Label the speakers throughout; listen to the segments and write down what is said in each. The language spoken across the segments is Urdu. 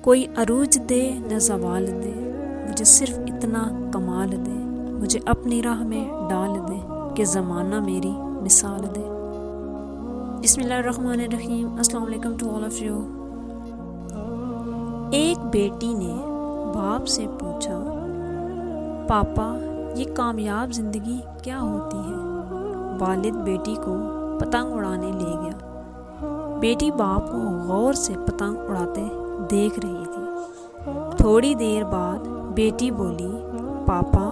Speaker 1: کوئی عروج دے نہ زوال دے، مجھے صرف اتنا کمال دے، مجھے اپنی راہ میں ڈال دے کہ زمانہ میری مثال دے۔ بسم اللہ الرحمن الرحیم۔ السلام علیکم ٹو آل آف یو۔ ایک بیٹی نے باپ سے پوچھا، پاپا یہ کامیاب زندگی کیا ہوتی ہے؟ والد بیٹی کو پتنگ اڑانے لے گیا۔ بیٹی باپ کو غور سے پتنگ اڑاتے دیکھ رہی تھی۔ تھوڑی دیر بعد بیٹی بولی، پاپا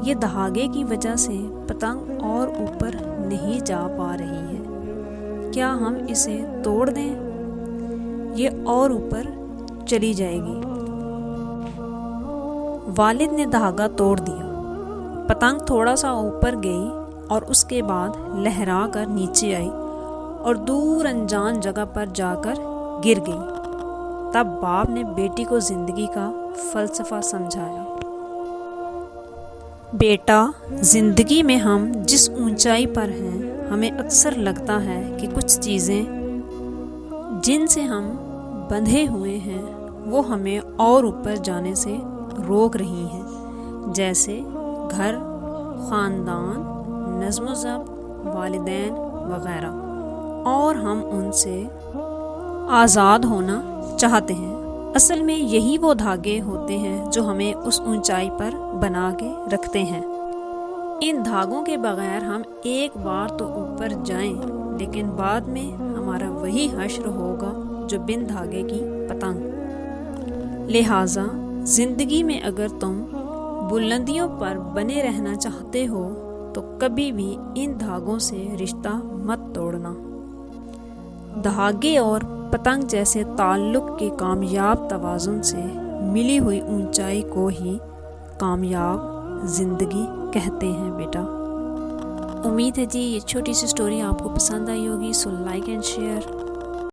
Speaker 1: یہ دھاگے کی وجہ سے پتنگ اور اوپر نہیں جا پا رہی ہے، کیا ہم اسے توڑ دیں؟ یہ اور اوپر چلی جائے گی۔ والد نے دھاگا توڑ دیا۔ پتنگ تھوڑا سا اوپر گئی اور اس کے بعد لہرا کر نیچے آئی اور دور انجان جگہ پر جا کر گر گئی۔ تب باپ نے بیٹی کو زندگی کا فلسفہ سمجھایا۔ بیٹا، زندگی میں ہم جس اونچائی پر ہیں، ہمیں اکثر لگتا ہے کہ کچھ چیزیں جن سے ہم بندھے ہوئے ہیں وہ ہمیں اور اوپر جانے سے روک رہی ہیں، جیسے گھر، خاندان، نظم و ضبط، والدین وغیرہ، اور ہم ان سے آزاد ہونا چاہتے ہیں۔ اصل میں یہی وہ دھاگے ہوتے ہیں جو ہمیں اس اونچائی پر بنا کے رکھتے ہیں۔ ان دھاگوں کے بغیر ہم ایک بار تو اوپر جائیں، لیکن بعد میں ہمارا وہی حشر ہوگا جو بن دھاگے کی پتنگ۔ لہٰذا زندگی میں اگر تم بلندیوں پر بنے رہنا چاہتے ہو تو کبھی بھی ان دھاگوں سے رشتہ مت توڑنا۔ دھاگے اور پتنگ جیسے تعلق کے کامیاب توازن سے ملی ہوئی اونچائی کو ہی کامیاب زندگی کہتے ہیں بیٹا۔ امید ہے جی یہ چھوٹی سی سٹوری آپ کو پسند آئی ہوگی، سو لائک اینڈ شیئر۔